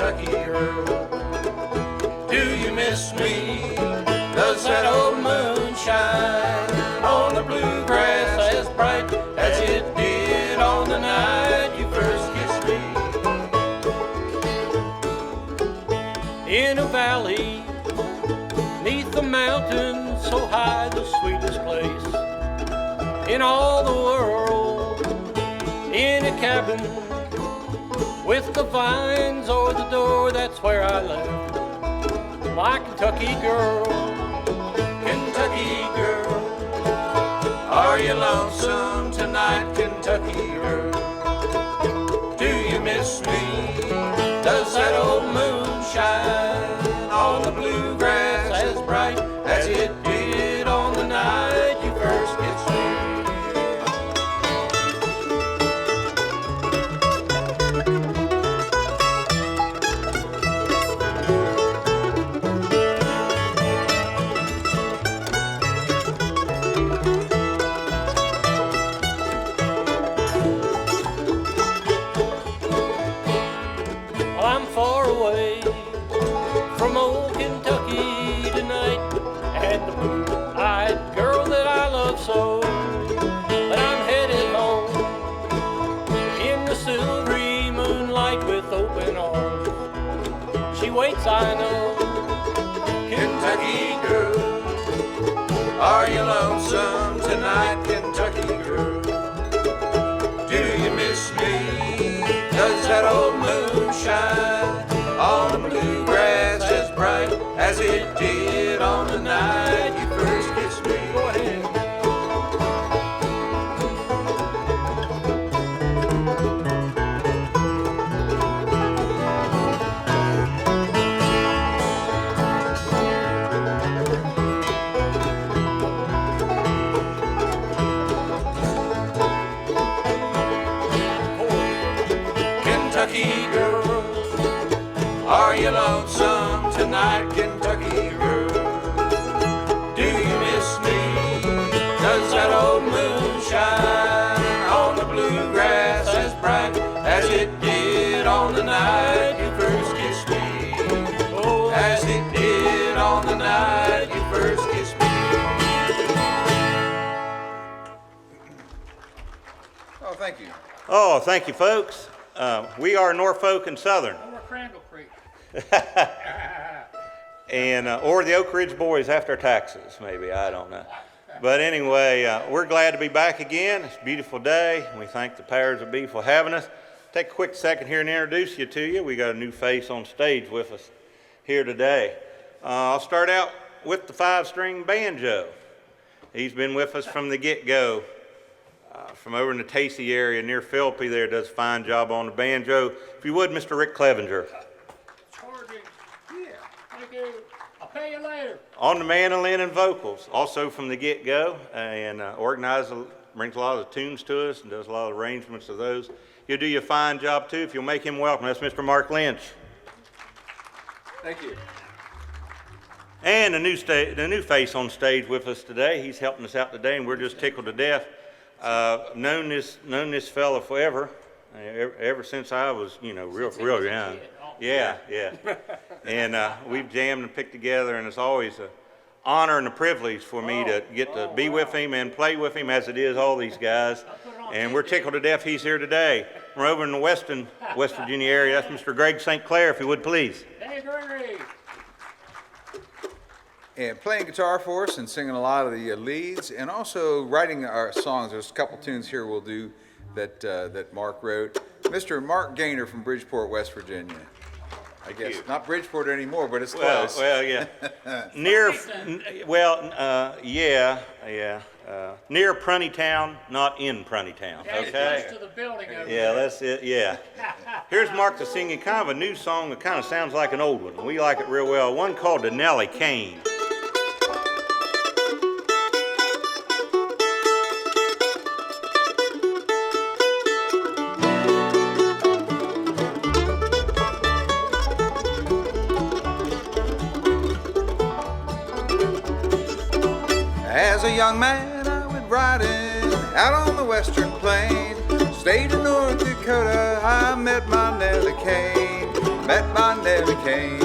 Kentucky girl. Do you miss me? Does that old moon shine on the bluegrass as bright as it did on the night you first kissed me? In a valley, neath the mountains, so high, the sweetest place in all the world. In a cabin with the vines o'er the door, that's where I left my Kentucky girl. Kentucky girl, are you lonesome tonight, Kentucky girl? Do you miss me? Does that old moon shine on the bluegrass as bright as it did on the night you first kissed me? I'm far away from old Kentucky tonight, and the blue-eyed girl that I love so. But I'm headed home in the silvery moonlight with open arms. She waits, I know. Kentucky girl, are you lonesome tonight, Kentucky girl? Do you miss me? Does that old moon shine on the bluegrass as bright as it did on the night you first kissed me? Go ahead. Kentucky girl, are you lonesome tonight, Kentucky girl? Do you miss me? Does that old moon shine on the bluegrass as bright as it did on the night you first kissed me? Oh, as it did on the night you first kissed me. Oh, thank you. Oh, thank you, folks. We are Norfolk and Southern. Or Crandall Creek. And or the Oak Ridge Boys after taxes, maybe, I don't know. But anyway, we're glad to be back again. It's a beautiful day. We thank the powers that be for having us. Take a quick second here and introduce you to you. We got a new face on stage with us here today. I'll start out with the 5-string banjo. He's been with us from the get-go. From over in the Tacey area near Philippi there, does a fine job on the banjo. If you would, Mr. Rick Clevenger. Charging. Yeah. Thank you. I'll pay you later. On the mandolin and vocals, also from the get-go, and brings a lot of the tunes to us and does a lot of arrangements of those. He'll do you a fine job too if you'll make him welcome. That's Mr. Mark Lynch. Thank you. And the new face on stage with us today. He's helping us out today, and we're just tickled to death. Known this fella forever, ever since I was, real young. Yeah. And we've jammed and picked together, and it's always an honor and a privilege for me to get to be with him and play with him, as it is all these guys. And we're tickled to death he's here today. We're over in the West Virginia area. That's Mr. Greg St. Clair, if you would, please. Hey, Gregory. And playing guitar for us and singing a lot of the leads, and also writing our songs. There's a couple tunes here we'll do that Mark wrote. Mr. Mark Gaynor from Bridgeport, West Virginia. I guess not Bridgeport anymore, but it's close. Well, yeah. Near Pruntytown, not in Pruntytown. Okay. Close to the building over Yeah, there. that's it. Yeah. Here's Mark to singing kind of a new song that kind of sounds like an old one. We like it real well. One called Denali Kane. As a young man, I went riding out on the western plain. State of North Dakota, I met my Nellie Kane. met my Nellie Kane.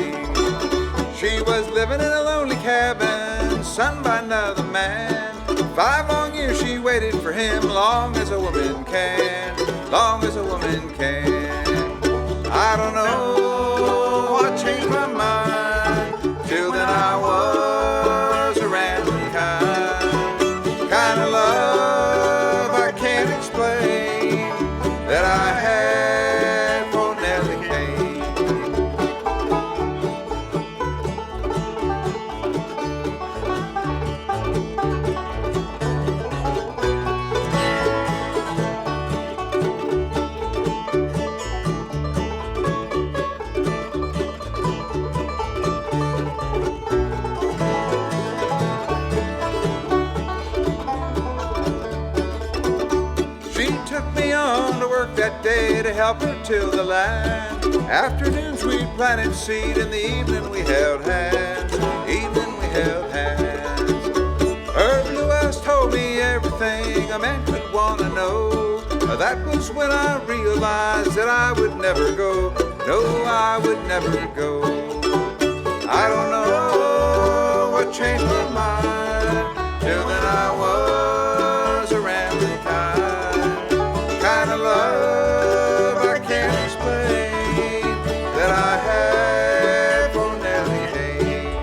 She was living in a lonely cabin, sung by another man. 5 long years she waited for him, long as a woman can, long as a woman can. I don't know what changed my mind, till then I was a rambling kind of love I can't explain that I had for Nellie Kane. She took me on to work that day to help her till the land. Afternoons we planted seed, in the evening we held hands. Evening we held hands. Her blue eyes told me everything a man could want to know. That was when I realized that I would never go. No, I would never go. I don't know what changed my mind, till then I was a rambling kind of love I can't explain that I had for Nellie Kane.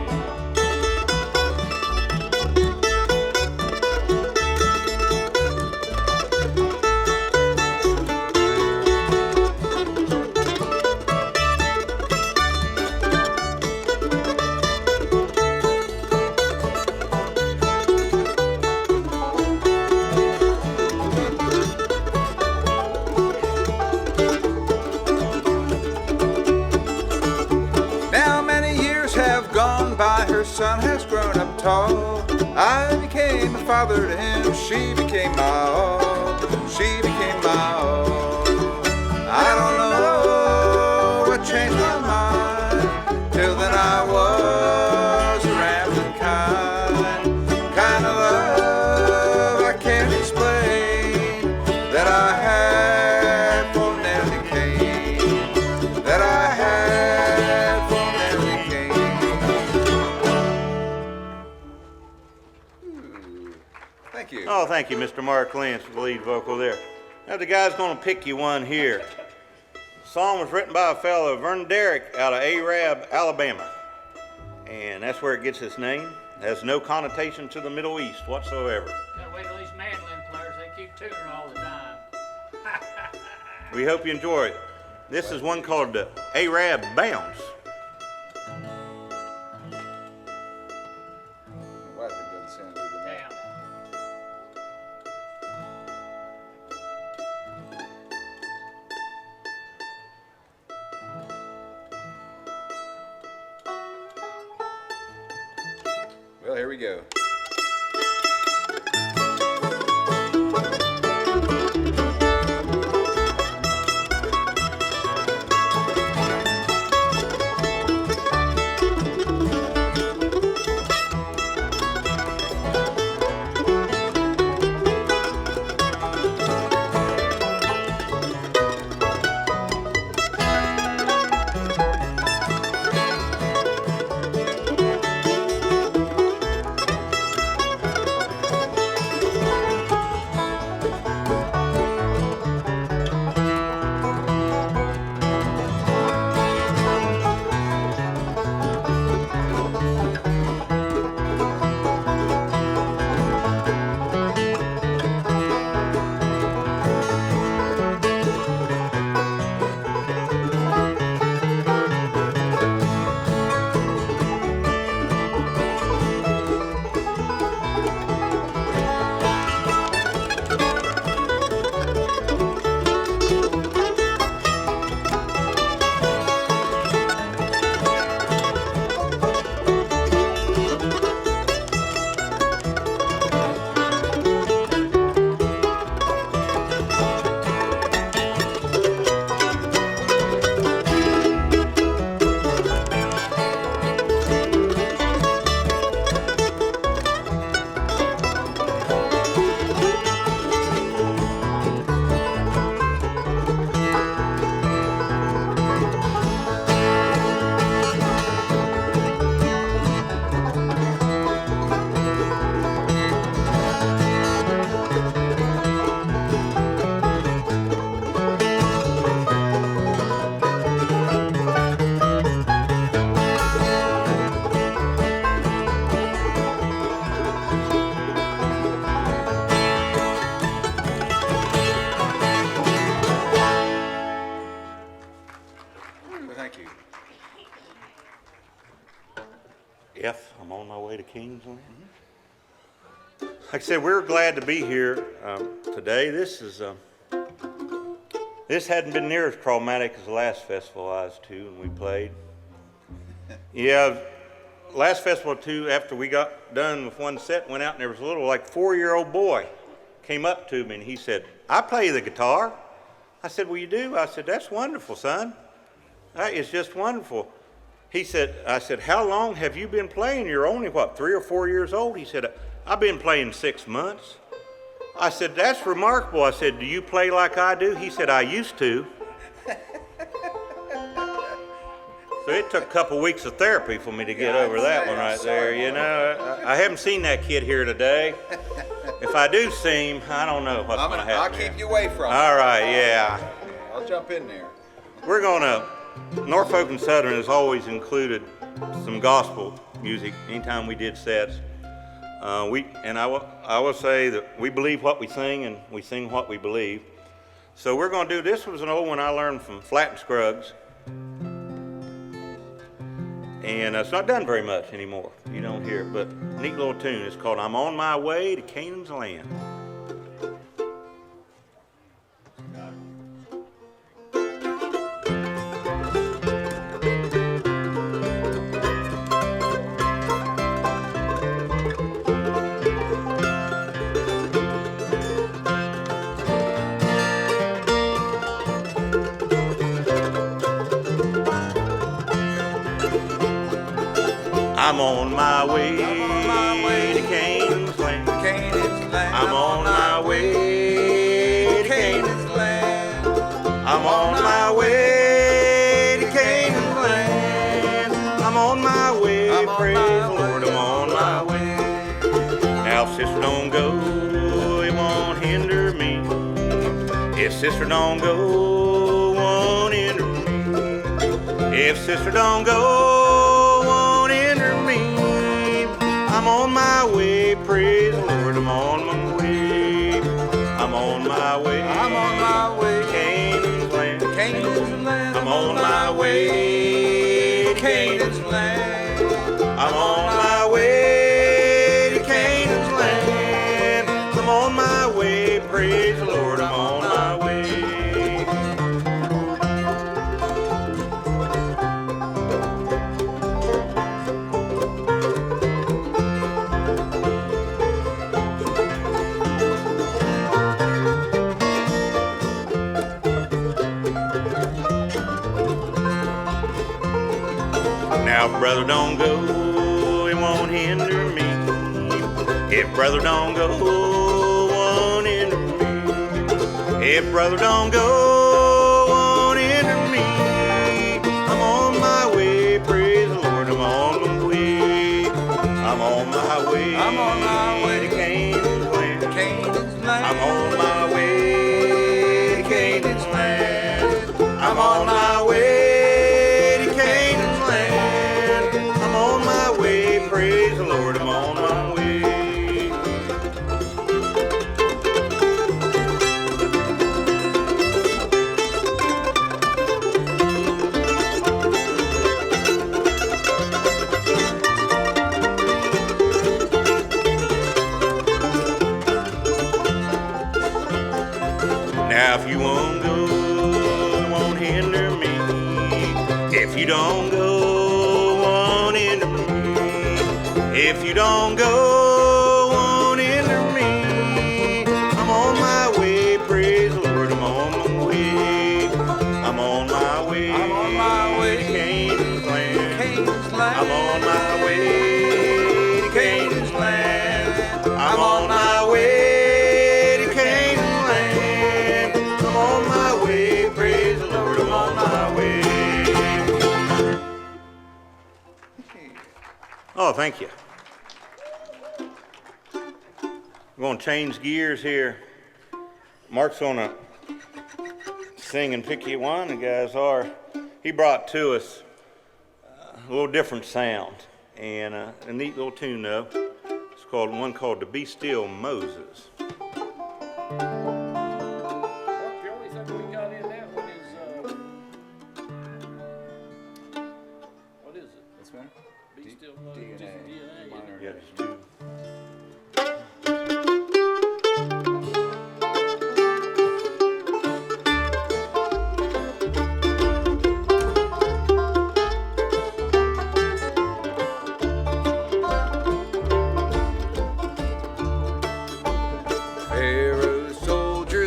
Now many years have gone by, her son has grown up tall. I became a father to him, she became my all. She became my all. I don't know what changed my mind, till then I was a rambling kind of love I can't explain that I had for Nellie Kane, that I had for Nellie Kane. Ooh. Thank you. Oh, thank you, Mr. Mark Lynch, the lead vocal there. Now the guy's gonna pick you one here. The song was written by a fellow, Vern Derrick, out of Arab, Alabama. And that's where it gets its name. It has no connotation to the Middle East whatsoever. Gotta wait till these mandolin players, they keep tuning all the time. We hope you enjoy it. This is one called the Arab Bounce. Why that doesn't sound good to me. Damn. Well, here we go. Cane's Land. Like I said, we're glad to be here today. This hadn't been near as traumatic as the last festival I was to and we played. Yeah, last festival too, after we got done with one set, went out and there was a little like 4-year-old boy came up to me and he said, "I play the guitar." I said, "Well, you do?" I said, "That's wonderful, son. That is just wonderful." I said, "How long have you been playing? You're only, what, 3 or 4 years old?" He said, "I've been playing 6 months." I said, "That's remarkable." I said, "Do you play like I do?" He said, "I used to." So it took a couple weeks of therapy for me to get over that one right there. You know, I haven't seen that kid here today. If I do see him, I don't know what's going to happen. I'll keep you away from him. All right, yeah. I'll jump in there. We're going to, Norfolk and Southern has always included some gospel music anytime we did sets. I will say that we believe what we sing and we sing what we believe. So we're going to do, this was an old one I learned from Flatt and Scruggs. And it's not done very much anymore. You don't hear it, but neat little tune. It's called "I'm on My Way to Canaan's Land." I'm on my way to Canaan's land. I'm on my way to Canaan's land. I'm on my way to Canaan's land. I'm on my way, praise the Lord, I'm on my way. Now, if sister don't go, it won't hinder me. If sister don't go, it won't hinder me. If sister don't go, I'm on my way, praise the Lord, I'm on my way. I'm on my way. I'm on my way to Canaan's land. I'm on my way to Canaan's land. I'm on my way to Canaan's land. I'm on my way, praise the Lord, I'm on my way. Now, if brother don't go, it won't hinder me. If brother don't go, it won't hinder me. If brother don't go, it won't hinder me. I'm on my way, praise the Lord, I'm on my way. I'm on my way. I'm on my way to Canaan's land. I'm on my way to Canaan's land. I'm on my way. Praise the Lord, I'm on my way. Now, if you won't go, it won't hinder me. If you don't go, it won't hinder me. If you don't go, won't hinder me. I'm on my way, praise the Lord, I'm on my way. I'm on my way. I'm on my way to Canaan's land. I'm on my way to Canaan's land. I'm on my way to Canaan's land. I'm on my way, praise the Lord, I'm on my way. Oh, thank you. We're going to change gears here. Mark's going to sing in Pickin 1, the guys are. He brought to us a little different sound and a neat little tune though. It's called "To Be Still Moses." The only thing we got in that one is, what is it? This one? Be Still Moses. DNA. DNA. Yeah, just two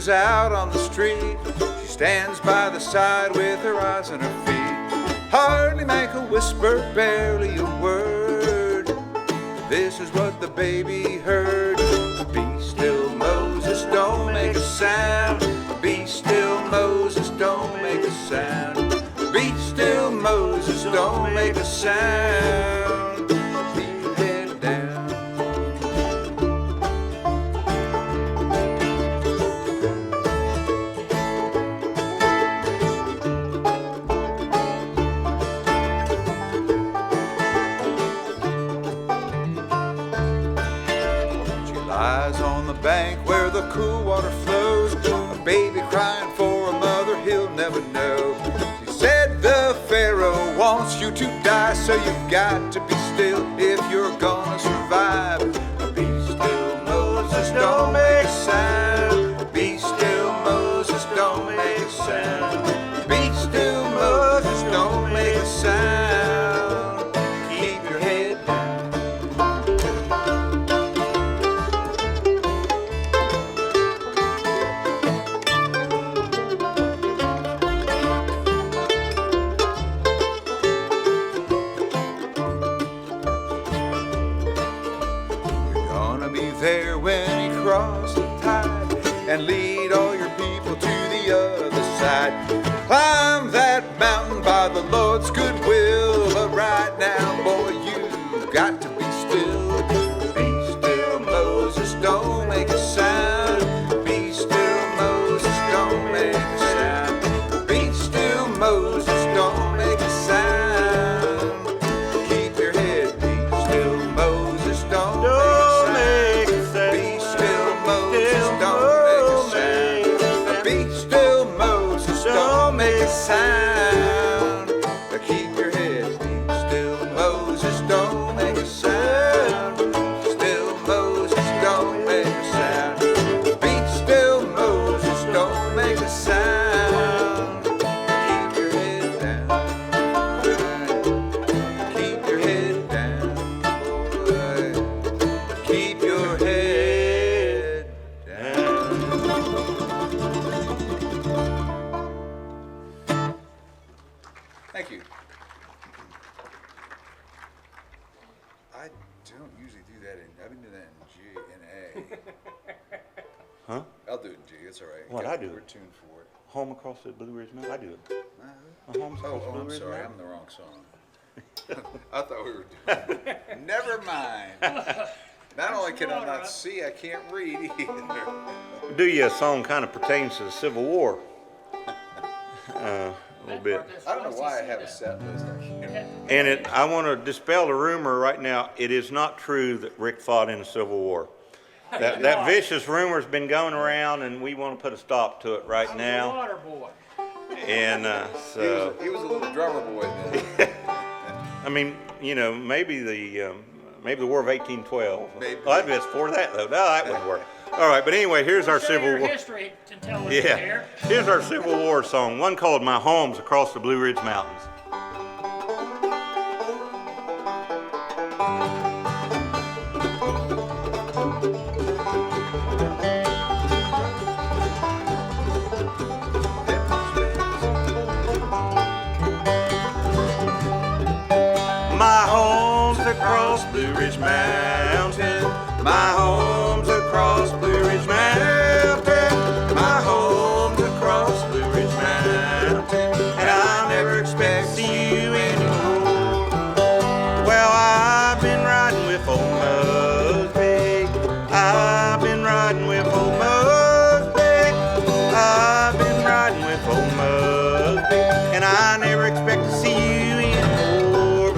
is out on the street. She stands by the side with her eyes on her feet. Hardly make a whisper, barely a word. This is what the baby heard. Be still, Moses, don't make a sound. Be still, Moses, don't make a sound. Be still, Moses, don't make a sound. Keep your head down. She lies on the bank where the cool water flows. A baby crying for a mother he'll never know. She said the Pharaoh wants you to die, so you've got to be still if you're gonna survive. Be still, Moses, don't make a sound. Be still, Moses, don't make a sound. Be still, Moses, don't make a sound. Keep your head down. There when he crossed the tide and lead all your people to the other side. Climb that mountain by the Lord's goodwill, but right now, boy, you've got to be still. Be still, Moses, don't make a sound. Be still, Moses, don't make a sound. Be still, Moses, don't make a sound. Keep your head, be still, Moses, don't make a sound. Be still, Moses, don't make a sound. Be still, Moses, don't make a sound. Keep your head, be still, Moses, don't make a sound. Still, Moses, don't make a sound. Be still, Moses, don't make a sound. Keep your head down. Keep your head down, boy. Keep your head down. Thank you. I don't usually do that I've been doing that in G and A. Huh? I'll do it in G, it's all right. What, Got- I do? We're tuned for it. Home across the Blue Ridge Mountain. I do it. My home's across the Blue I'm Ridge sorry, Mountain. I'm in the wrong song. I thought we were doing it. Never mind. Not only can I not see, I can't read either. Do you a song kind of pertains to the Civil War? A little bit. I don't know why I have a set list. I can't. And I want to dispel the rumor right now. It is not true that Rick fought in the Civil War. That vicious rumor's been going around, and we want to put a stop to it right now. Water boy. And so, He was a little drummer boy then. I mean, you know, maybe the War of 1812. Maybe. Well, that's before that though. No, that wouldn't work. All right, but anyway, here's our Show Civil your War. history to tell us Yeah, here. here's our Civil War song. One called "My Home's Across the Blue Ridge Mountains." My home's across Blue Ridge Mountain. My home's across Blue Ridge Mountain. My home's across Blue Ridge Mountain. And I'll never expect to see you anymore. Well, I've been riding with old Mosby. I've been riding with old Mosby. I've been riding with old Mosby. And I never expect to see you anymore.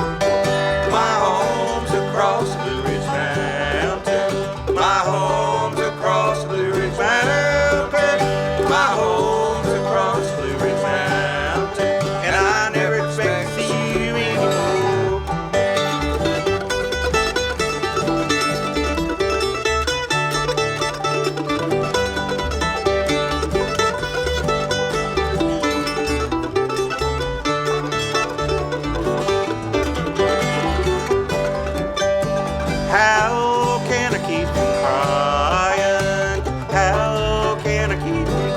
My home's across Blue Ridge Mountain. My home's across Blue Ridge Mountain. My home's across Blue Ridge Mountain. And I never expect to see you anymore. How can I keep from crying? How can I keep from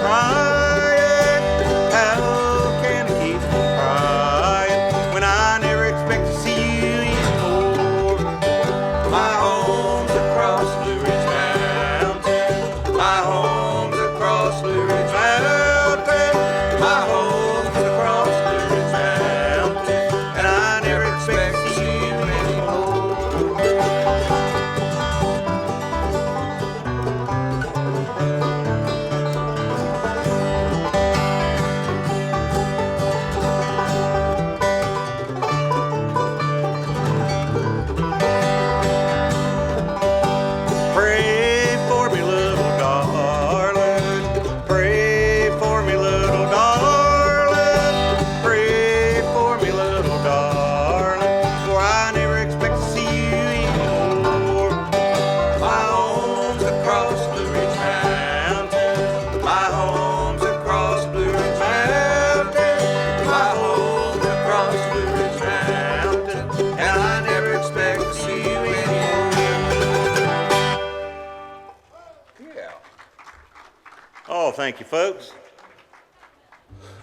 Thank you, folks.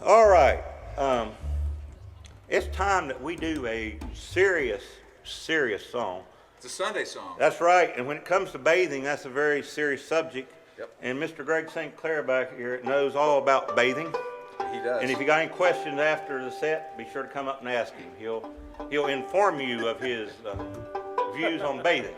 All right. It's time that we do a serious song. It's a Sunday song. That's right. And when it comes to bathing, that's a very serious subject. Yep. And Mr. Greg St. Clair back here knows all about bathing. He does. And if you got any questions after the set, be sure to come up and ask him. He'll inform you of his views on bathing.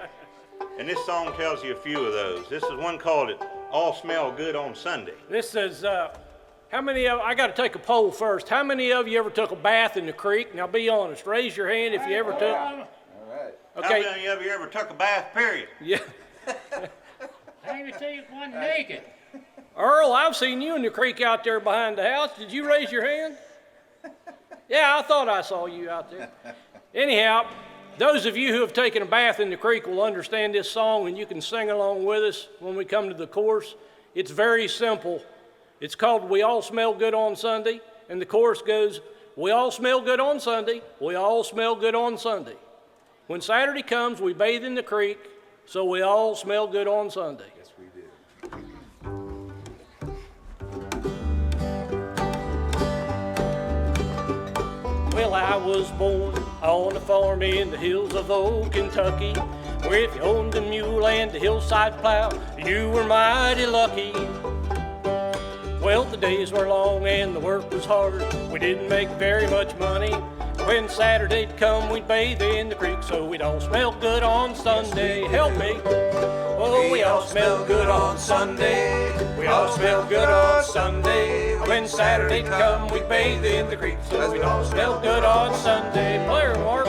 And this song tells you a few of those. This is one called "It All Smell Good on Sunday." This is, how many of, I got to take a poll first. How many of you ever took a bath in the creek? Now be honest, raise your hand if you ever took. All right. Okay. How many of you ever took a bath, period? Yeah. I even see one naked. Earl, I've seen you in the creek out there behind the house. Did you raise your hand? Yeah, I thought I saw you out there. Anyhow, those of you who have taken a bath in the creek will understand this song, and you can sing along with us when we come to the chorus. It's very simple. It's called "We All Smell Good on Sunday," and the chorus goes, "We all smell good on Sunday, we all smell good on Sunday. When Saturday comes, we bathe in the creek, so we all smell good on Sunday." Yes, we do. Well, I was born on a farm in the hills of old Kentucky, where if you owned a mule and a hillside plow, you were mighty lucky. Well, the days were long and the work was hard. We didn't make very much money. When Saturday'd come, we'd bathe in the creek, so we'd all smell good on Sunday. Help me. Oh, we all smell good on Sunday. We all smell good on Sunday. When Saturday'd come, we'd bathe in the creek, so we'd all smell good on Sunday. Player, Mark.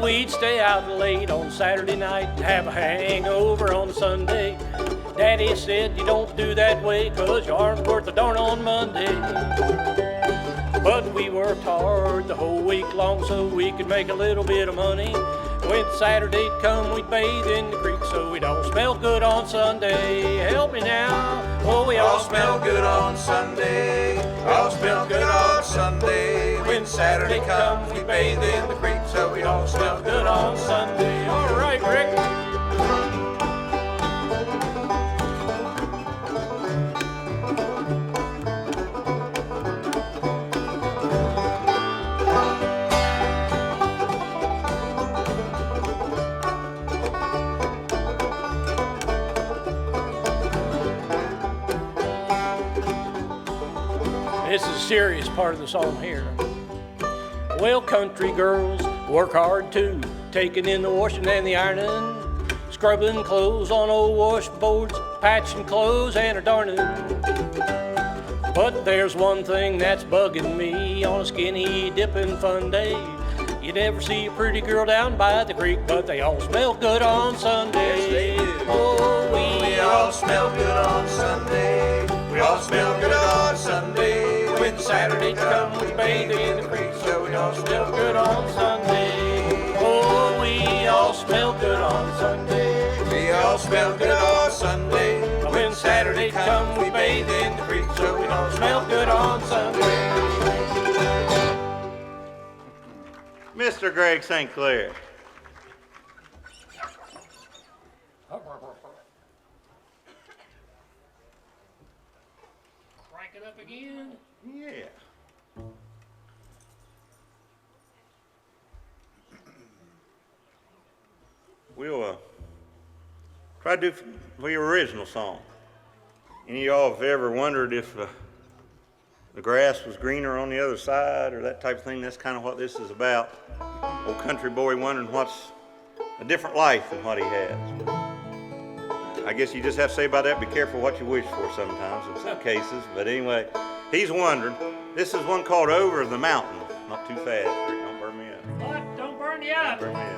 We'd stay out late on Saturday night and have a hangover on Sunday. Daddy said, "You don't do that way, 'cause you aren't worth a darn on Monday." But we worked hard the whole week long so we could make a little bit of money. When Saturday'd come, we'd bathe in the creek, so we'd all smell good on Sunday. Help me now. Oh, we all smell good on Sunday. All smell good on Sunday. When Saturday comes, we bathe in the creek, so we all smell good on Sunday. All right, Rick. This is a serious part of the song here. Well, country girls work hard too, taking in the washing and the ironing, scrubbing clothes on old washboards, patching clothes and a darning. But there's one thing that's bugging me on a skinny dipping fun day. You never see a pretty girl down by the creek, but they all smell good on Sunday. Yes, they do. Oh, we all smell good on Sunday. We all smell good on Sunday. When Saturday comes, we bathe in the creek, so we all smell good on Sunday. Oh, we all smell good on Sunday. We all smell good on Sunday. When Saturday comes, we bathe in the creek, so we all smell good on Sunday. Mr. Greg St. Clair. Crank it up again. Yeah. We'll try to do for your original song. Any of y'all have ever wondered if the grass was greener on the other side or that type of thing? That's kind of what this is about. Old country boy wondering what's a different life than what he has. I guess you just have to say about that, be careful what you wish for sometimes in some cases. But anyway, he's wondering. This is one called "Over the Mountain." Not too fast, Rick, don't burn me up. What? Don't burn you up. Burn me up.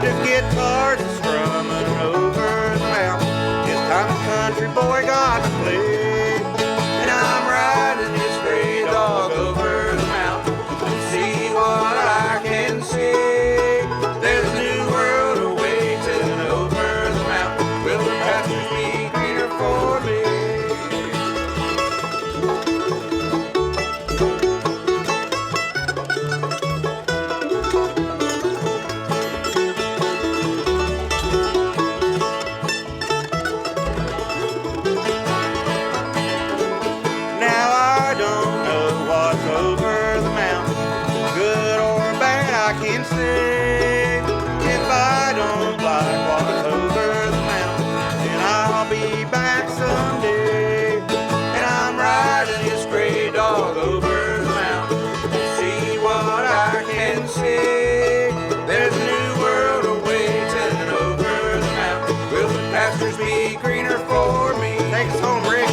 there's guitars and strumming over the mountain. This time the country boy got to play. And I'm riding this gray dog over the mountain to see what I can see. There's a new world awaiting over the mountain. Will the pastures be greener for me? If I don't like what's over the mountain, then I'll be back someday. And I'm riding this gray dog over the mountain to see what I can see. There's a new world awaiting over the mountain. Will the pastures be greener for me? Take us home, Rick.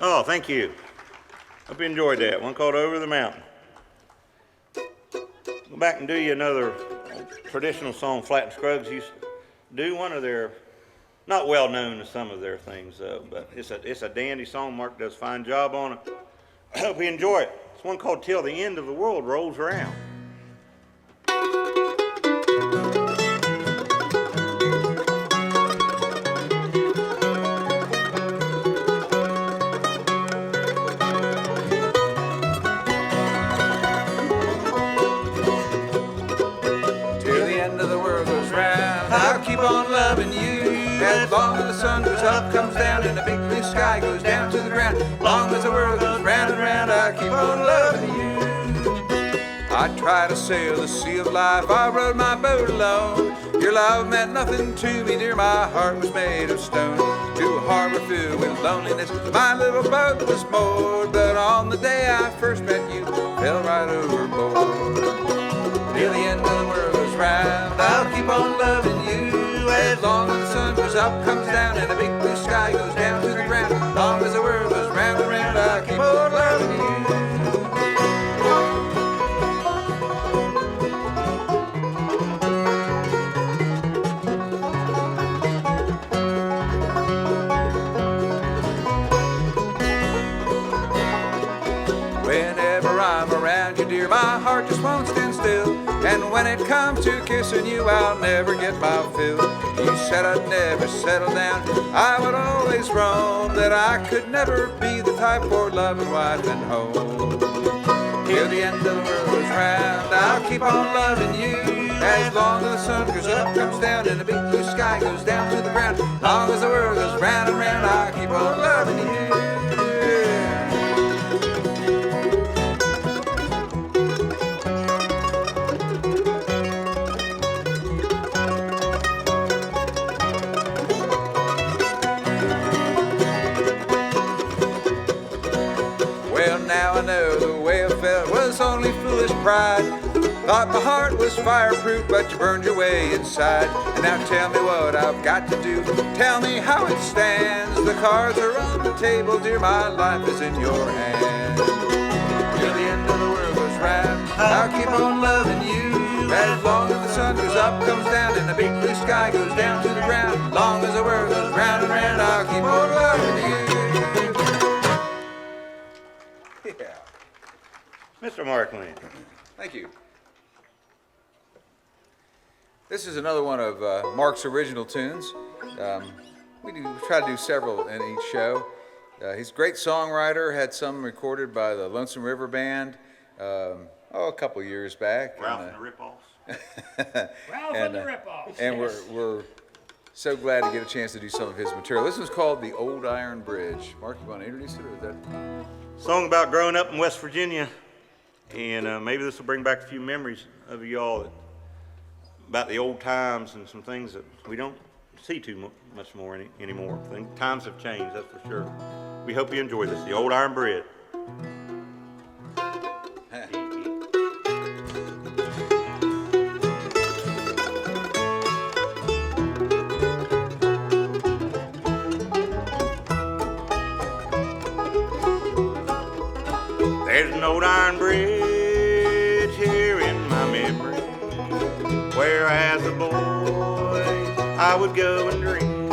Oh, thank you. Hope you enjoyed that. One called Over the Mountain. Go back and do you another traditional song Flat and Scruggs used to do. One of their, not well known as some of their things, but it's a dandy song. Mark does a fine job on it. I hope you enjoy it. It's one called Till the End of the World Rolls Around. Keep on loving you as long as the sun goes up, comes down, and the big blue sky goes down to the ground. Long as the world goes round and round, I keep on loving you. I tried to sail the sea of life, I rowed my boat alone. Your love meant nothing to me, dear, my heart was made of stone. To a harbor filled with loneliness, my little boat was moored. But on the day I first met you, fell right overboard. Till the end of the world goes round, I'll keep on loving you. As long as the sun goes up, comes down, and the big blue sky goes down to the ground. As long as the world goes round and round, I'll keep on loving you. Whenever I'm around you, dear, my heart just won't stand still. And when it comes to kissing you, I'll never get my fill. You said I'd never settle down, I would always roam, that I could never be the type for loving wife and home. Till the end of the world goes round, I'll keep on loving you. As long as the sun goes up, comes down, and the big blue sky goes down to the ground. As long as the world goes round and round, I'll keep on loving you. Now I know the way I felt was only foolish pride. Thought my heart was fireproof, but you burned your way inside. And now tell me what I've got to do. Tell me how it stands. The cards are on the table, dear, my life is in your hands. Till the end of the world goes round, I'll keep on loving you. As long as the sun goes up, comes down, and the big blue sky goes down to the ground. As long as the world goes round and round, I'll keep on loving you. Yeah. Mr. Mark Lynn. Thank you. This is another one of Mark's original tunes. We try to do several in each show. He's a great songwriter, had some recorded by the Lonesome River Band a couple years back. Ralph and the Rip-Offs. Ralph and the Rip-Offs. And we're so glad to get a chance to do some of his material. This was called The Old Iron Bridge. Mark, you want to introduce it, or is that? Song about growing up in West Virginia, and maybe this will bring back a few memories of y'all about the old times and some things that we don't see too much more anymore. I think times have changed, that's for sure. We hope you enjoy this, The Old Iron Bridge. old iron bridge here in my memory, where as a boy I would go and dream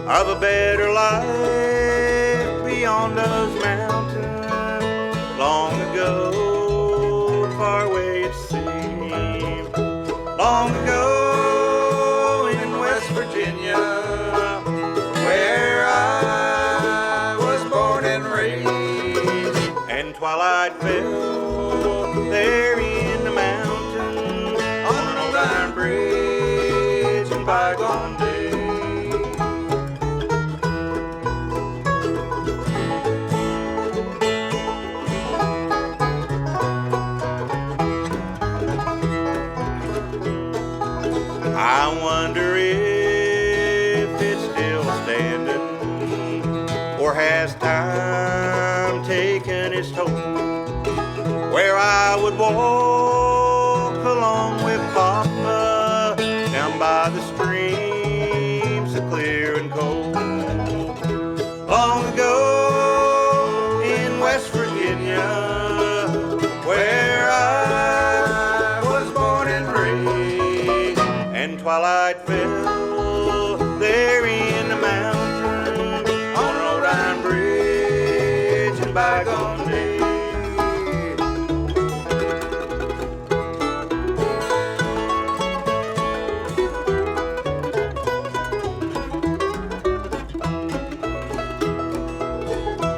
of a better life beyond those mountains. Long ago, far away it seemed, long ago in West Virginia, where I was born and raised, and twilight fell there in the mountains on an old iron bridge in bygone days. I wonder if it's still standing, or has time taken its toll, where I would walk along with Papa down by the stream so clear and cold. Long ago in West Virginia, where I was born and raised, and twilight fell there in the mountains on an old iron bridge in bygone days.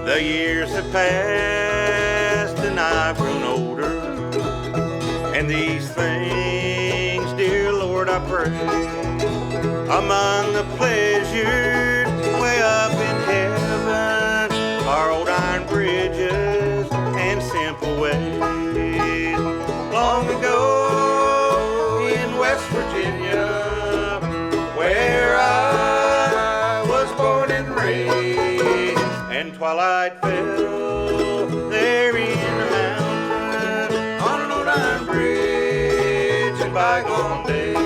The years have passed and I've grown older, and these things, dear Lord, I pray, among the pleasures way up in heaven are old iron bridges and simple ways. Long ago in West Virginia, where I was born and raised, and twilight fell there in the mountains on an old iron bridge in bygone days,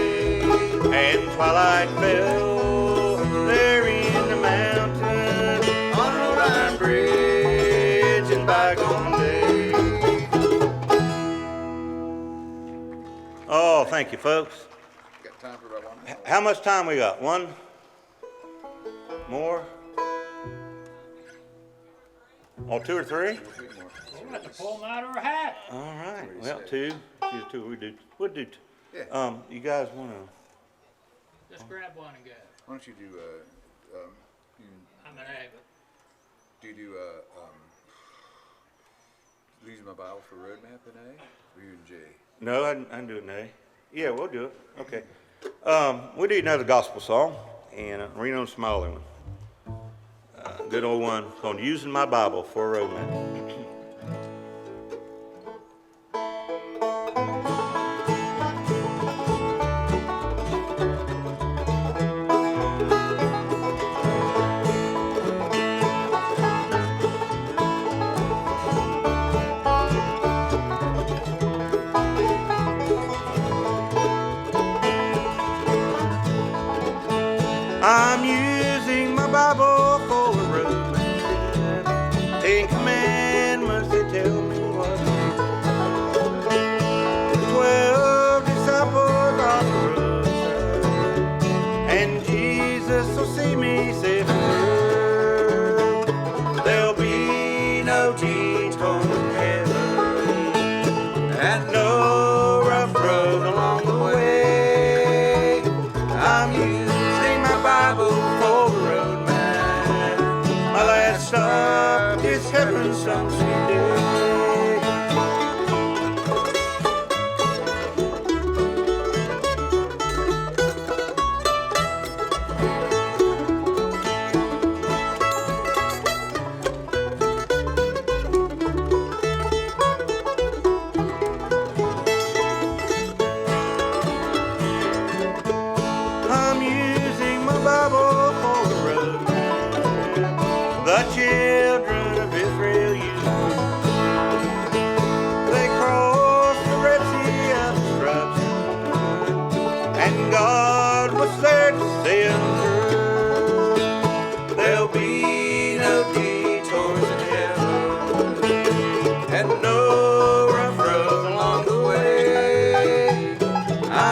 and twilight fell there in the mountains on an old iron bridge in bygone days. Oh, thank you, folks. Got time for about one more? How much time we got? One more? Oh, two or three? We'll have to pull them out of our hat. All right. What do you Well, say? two. We'll do two. Yeah. You guys want to? Just grab one and go. Why don't you do, I'm an avid. do you do, Use My Bible for Roadmap in A, or you and J? No, I can do it now. Yeah, we'll do it. Okay. We'll do another gospel song, and Reno Smalley one. Good old one called Using My Bible for a Roadmap. I'm using my Bible for a roadmap. 10 commandments, they tell me what to do. 12 disciples on the roadside, and Jesus will see me safe and through. There'll be no tears torn in heaven, and no rough road along the way. I'm using my Bible for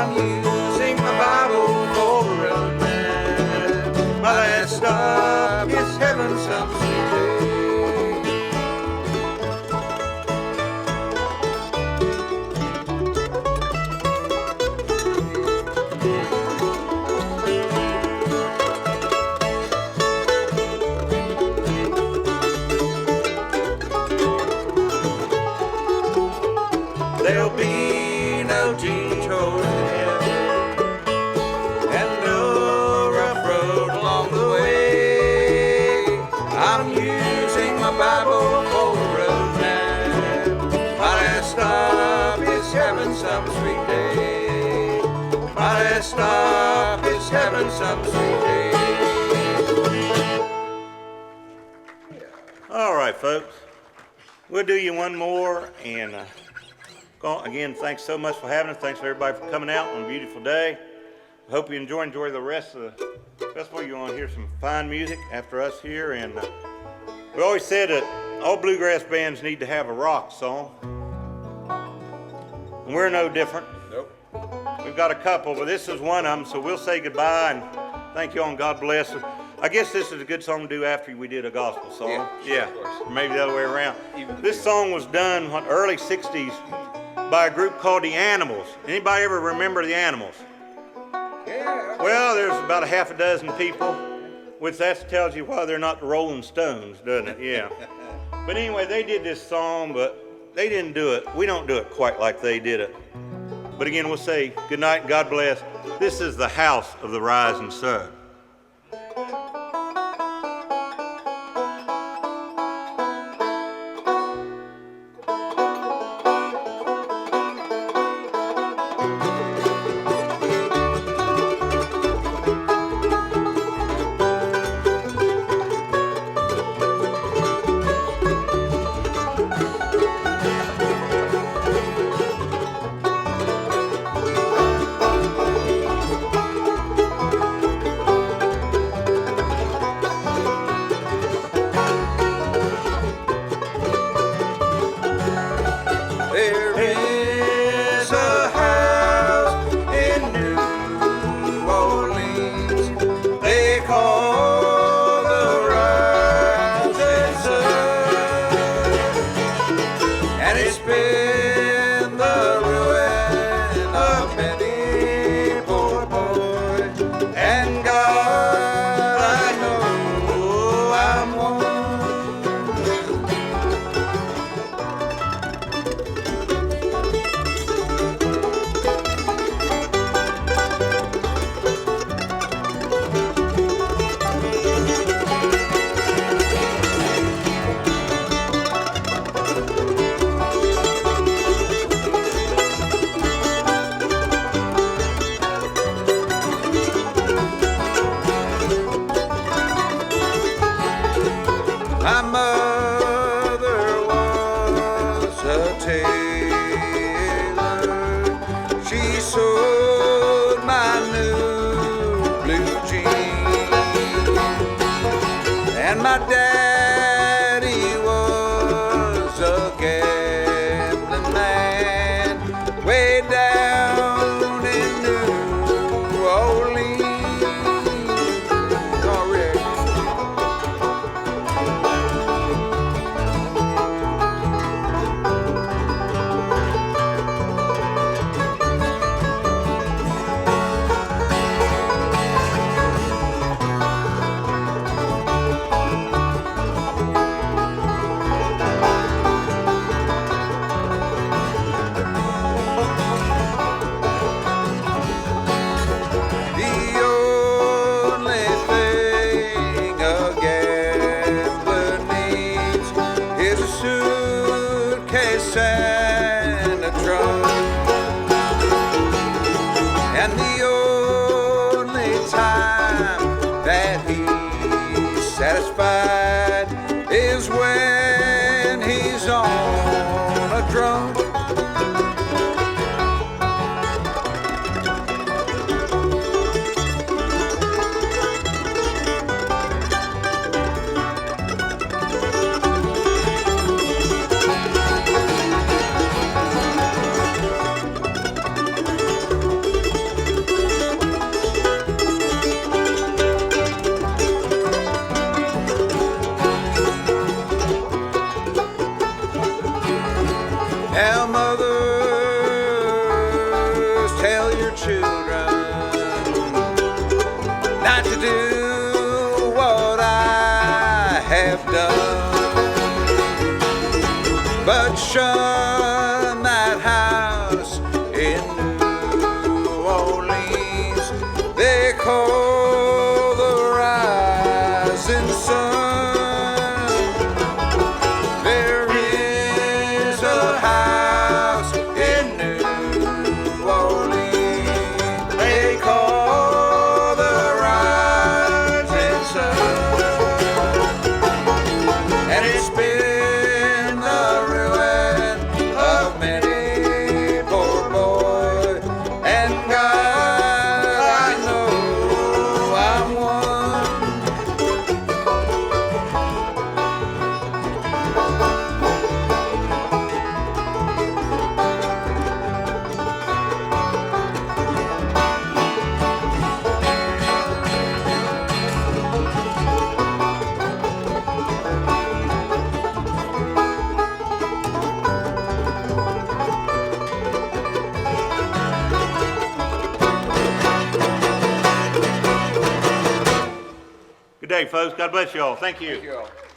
I'm using my Bible for a road map. My last stop is heaven some sweet day. There'll be no detours in heaven and no rough road along the way. I'm using my Bible for a road map. My last stop is heaven some sweet day. My last stop is heaven some sweet day. All right, folks. We'll do you one more, and again, thanks so much for having us. Thanks for everybody for coming out on a beautiful day. I hope you enjoy the rest of the festival. You want to hear some fine music after us here, and we always said that all bluegrass bands need to have a rock song, and we're no different. Nope. We've got a couple, but this is one of them, so we'll say goodbye and thank you all and God bless. I guess this is a good song to do after we did a gospel song. Yeah, sure, of course. Or maybe the other way around. This song was done early 60s by a group called the Animals. Anybody ever remember the Animals? Yeah. Well, there's about a half a dozen people, which that tells you why they're not the Rolling Stones, doesn't it? Yeah. But anyway, they did this song, but they didn't do it. We don't do it quite like they did it. But again, we'll say good night and God bless. This is the house of the rising sun. children not to do what I have done, but shun that house in New Orleans they call the rising sun. There is a house in New Orleans they call the rising sun, and it's been the ruin of many poor boy, and God, I know I'm one. Good day, folks. God bless you all. Thank you. Thank you all.